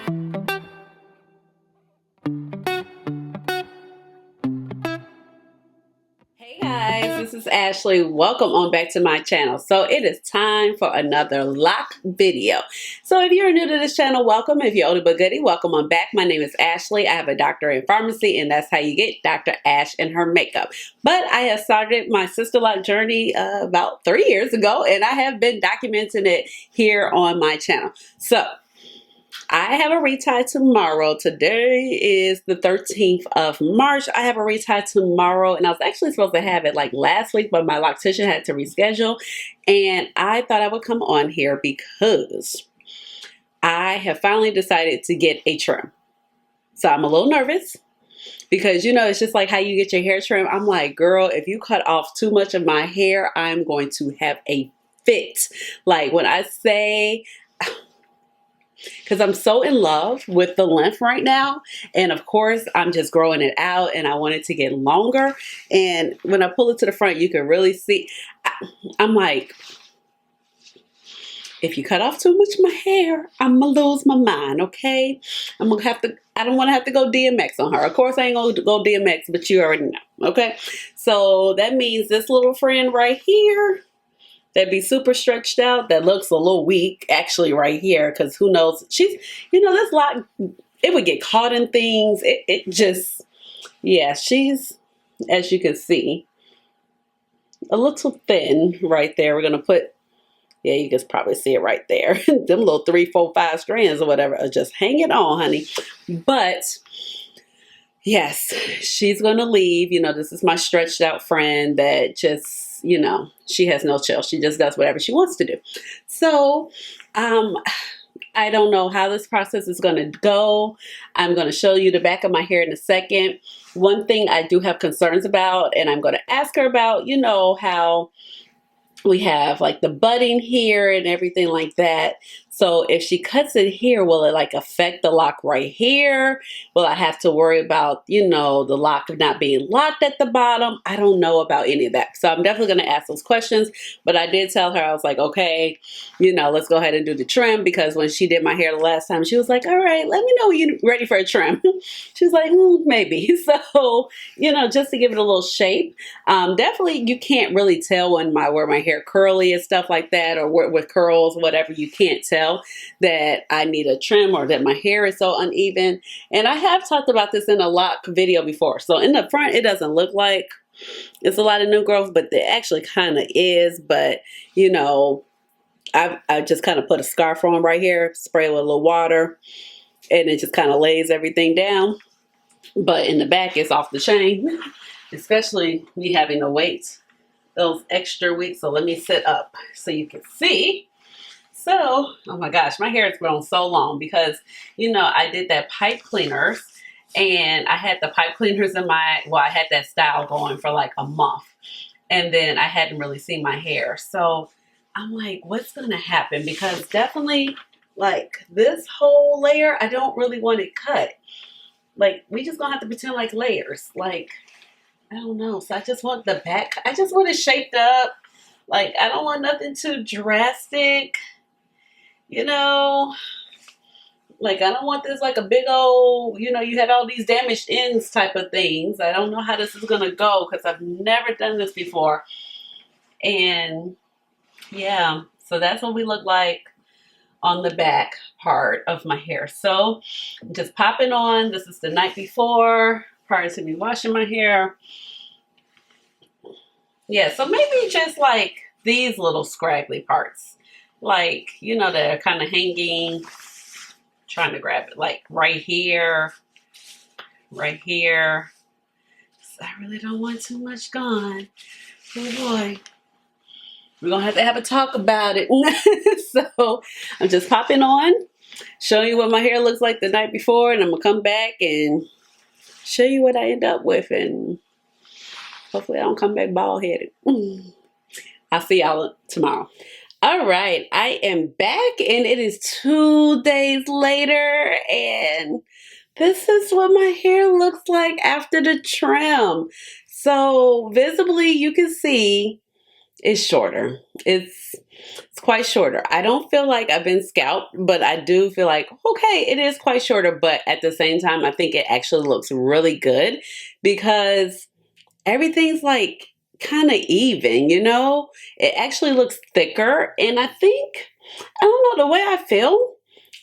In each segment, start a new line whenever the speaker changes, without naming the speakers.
Hey guys, this is Ashley. Welcome on back to my channel. So it is time for another lock video. So if you're new to this channel, welcome. If you're older but goodie, welcome on back. My name is Ashley. I have a doctorate in pharmacy, and that's how you get Dr. Ash and her makeup. But I have started my Sister Loc journey about 3 years ago, and I have been documenting it here on my channel. So I have a retie tomorrow. Today is the 13th of March. I have a retie tomorrow, and I was actually supposed to have it like last week, but my Loctician had to reschedule. And I thought I would come on here because I have finally decided to get a trim. So I'm a little nervous because, you know, it's just like how you get your hair trimmed. I'm like, girl, if you cut off too much of my hair, I'm going to have a fit. Like when I say, because I'm so in love with the length right now. And of course, I'm just growing it out and I want it to get longer. And when I pull it to the front, you can really see, I'm like, if you cut off too much of my hair, I'm going to lose my mind, okay? I'm going to have to, I don't want to have to go DMX on her. Of course, I ain't going to go DMX, but you already know, okay? So that means this little friend right here, that'd be super stretched out, that looks a little weak actually right here, because who knows, she's, you know, this lock, it would get caught in things. It just, yeah, she's, as you can see, a little thin right there. We're gonna put, yeah, you can probably see it right there. Them little 3, 4, 5 strands or whatever are just hanging on, honey. But yes, she's gonna leave. You know, this is my stretched out friend that just, you know, she has no chill. She just does whatever she wants to do. So, I don't know how this process is going to go. I'm going to show you the back of my hair in a second. One thing I do have concerns about, and I'm going to ask her about, you know, how we have like the budding here and everything like that. So if she cuts it here, will it like affect the lock right here? Will I have to worry about, you know, the lock not being locked at the bottom? I don't know about any of that. So I'm definitely going to ask those questions. But I did tell her, I was like, okay, you know, let's go ahead and do the trim, because when she did my hair the last time, she was like, all right, let me know when you're ready for a trim. She was like, maybe. So, you know, just to give it a little shape. Definitely, you can't really tell when where my hair curly and stuff like that, or with curls, whatever. You can't tell that I need a trim or that my hair is so uneven. And I have talked about this in a lock video before. So in the front, it doesn't look like it's a lot of new growth, but it actually kind of is. But, you know, I just kind of put a scarf on right here, spray with a little water, and it just kind of lays everything down. But in the back, it's off the chain, especially me having to wait those extra weeks. So let me sit up so you can see. So, oh my gosh, my hair has grown so long because, you know, I did that pipe cleaners, and I had the pipe cleaners in my, well, I had that style going for like a month, and then I hadn't really seen my hair. So I'm like, what's going to happen? Because definitely like this whole layer, I don't really want it cut. Like, we just gonna have to pretend like layers. Like, I don't know. So I just want the back, I just want it shaped up. Like, I don't want nothing too drastic. You know, like, I don't want this like a big old, you know, you had all these damaged ends type of things. I don't know how this is going to go because I've never done this before. And yeah, so that's what we look like on the back part of my hair. So I'm just popping on. This is the night before, prior to me washing my hair. Yeah, so maybe just like these little scraggly parts. Like, you know, they're kind of hanging, trying to grab it, like right here, right here. So I really don't want too much gone. Oh boy, we're gonna have a talk about it. So I'm just popping on, showing you what my hair looks like the night before, and I'm gonna come back and show you what I end up with, and hopefully I don't come back bald headed. I'll see y'all tomorrow. All right, I am back, and it is 2 days later, and this is what my hair looks like after the trim. So visibly you can see It's shorter. It's quite shorter. I don't feel like I've been scalped, but I do feel like, okay, it is quite shorter, but at the same time, I think it actually looks really good because everything's like kind of even, you know? It actually looks thicker, and I think, I don't know, the way I feel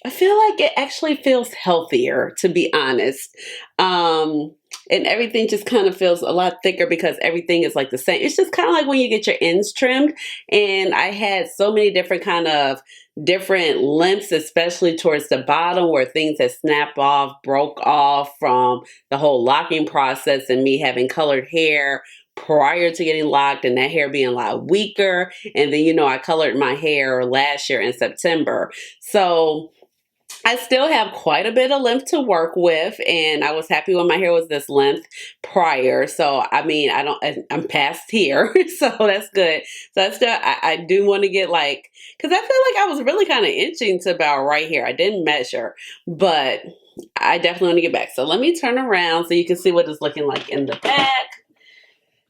like it actually feels healthier, to be honest. Um, and everything just kind of feels a lot thicker because everything is like the same. It's just kind of like when you get your ends trimmed. And I had so many different kind of different lengths, especially towards the bottom where things had snapped off, broke off from the whole locking process and me having colored hair prior to getting locked and that hair being a lot weaker. And then, you know, I colored my hair last year in September. So I still have quite a bit of length to work with, and I was happy when my hair was this length prior. So, I mean, I'm past here, so that's good. So I do want to get like, because I feel like I was really kind of inching to about right here. I didn't measure, but I definitely want to get back. So let me turn around so you can see what it's looking like in the back.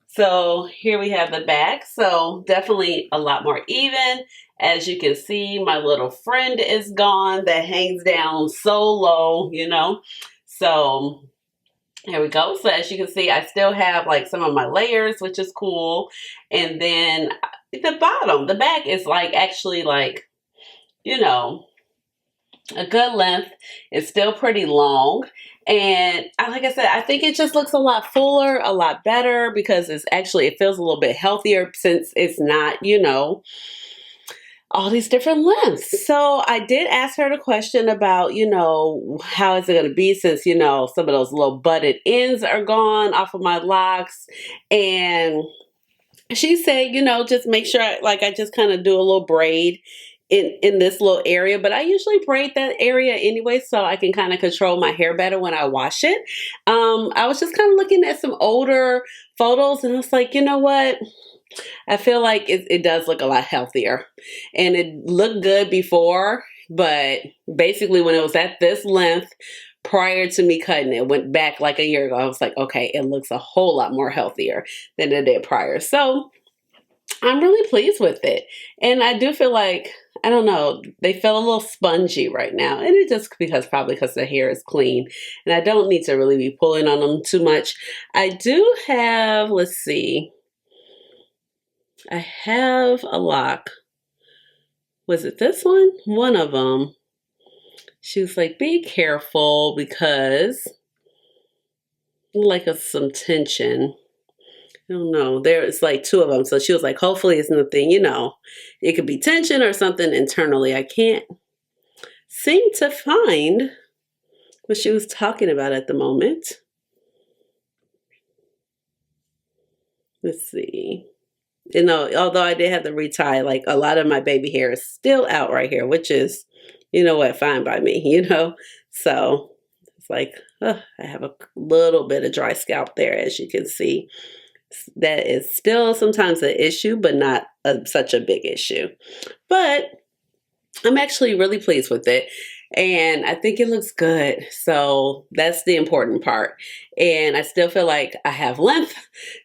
So here we have the back. So definitely a lot more even. As you can see, my little friend is gone that hangs down so low, you know. So here we go. So as you can see, I still have like some of my layers, which is cool. And then the bottom, the back is like actually like, you know, a good length. It's still pretty long. And like I said, I think it just looks a lot fuller, a lot better because it feels a little bit healthier since it's not, you know, all these different lengths. So I did ask her the question about, you know, how is it going to be since, you know, some of those little butted ends are gone off of my locks. And she said, you know, just make sure I just kind of do a little braid in this little area, but I usually braid that area anyway so I can kind of control my hair better when I wash it. I was just kind of looking at some older photos and I was like, you know what? I feel like it does look a lot healthier, and it looked good before, but basically when it was at this length prior to me cutting it, went back like a year ago, I was like, okay, it looks a whole lot more healthier than it did prior. So I'm really pleased with it. And I do feel like, I don't know, they feel a little spongy right now. And it's just probably because the hair is clean. And I don't need to really be pulling on them too much. I do have, let's see, I have a lock. Was it this one? One of them. She was like, be careful because like some tension. I don't know. There's like two of them. So she was like, hopefully it's nothing, you know, it could be tension or something internally. I can't seem to find what she was talking about at the moment. Let's see. You know, although I did have to retie, like a lot of my baby hair is still out right here, which is, you know what, fine by me, you know? So it's like, I have a little bit of dry scalp there, as you can see. That is still sometimes an issue, but not such a big issue. But I'm actually really pleased with it. And I think it looks good. So that's the important part. And I still feel like I have length.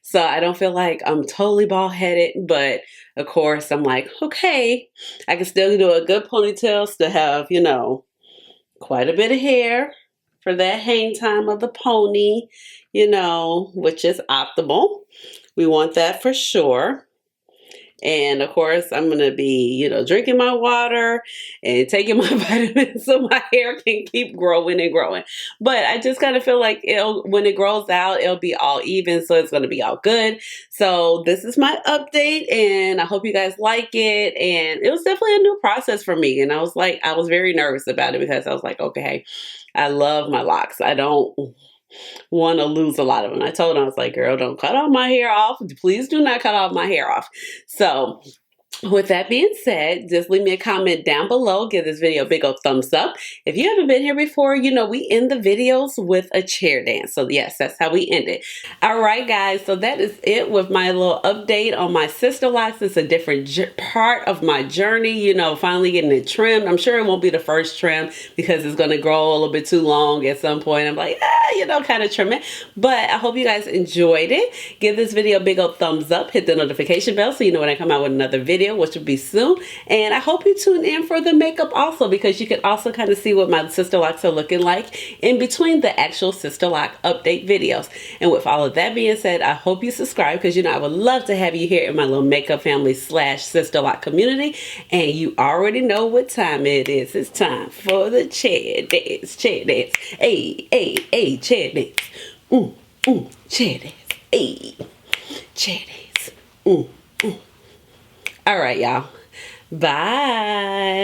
So I don't feel like I'm totally bald headed. But of course, I'm like, okay, I can still do a good ponytail, still have, you know, quite a bit of hair for that hang time of the pony, you know, which is optimal. We want that for sure. And of course, I'm going to be, you know, drinking my water and taking my vitamins so my hair can keep growing and growing. But I just kind of feel like when it grows out, it'll be all even. So it's going to be all good. So this is my update and I hope you guys like it. And it was definitely a new process for me. And I was very nervous about it because I was like, okay, I love my locks. I don't want to lose a lot of them. I told her, I was like, girl, don't cut all my hair off. Please do not cut all my hair off. So With that being said, just leave me a comment down below. Give this video a big old thumbs up. If you haven't been here before, you know we end the videos with a chair dance. So yes, that's how we end it. All right, guys. So that is it with my little update on my sister locks. It's a different part of my journey. You know, finally getting it trimmed. I'm sure it won't be the first trim because it's going to grow a little bit too long at some point. I'm like, you know, kind of trim it. But I hope you guys enjoyed it. Give this video a big old thumbs up. Hit the notification bell so you know when I come out with another video, which will be soon. And I hope you tune in for the makeup also, because you can also kind of see what my sister locks are looking like in between the actual sister lock update videos. And with all of that being said, I hope you subscribe, because you know I would love to have you here in my little makeup family / sister lock community. And you already know what time it is. It's time for the chair dance. Chair dance. Hey, hey, hey, chair dance. Chair dance. Hey, chair dance. All right, y'all. Bye.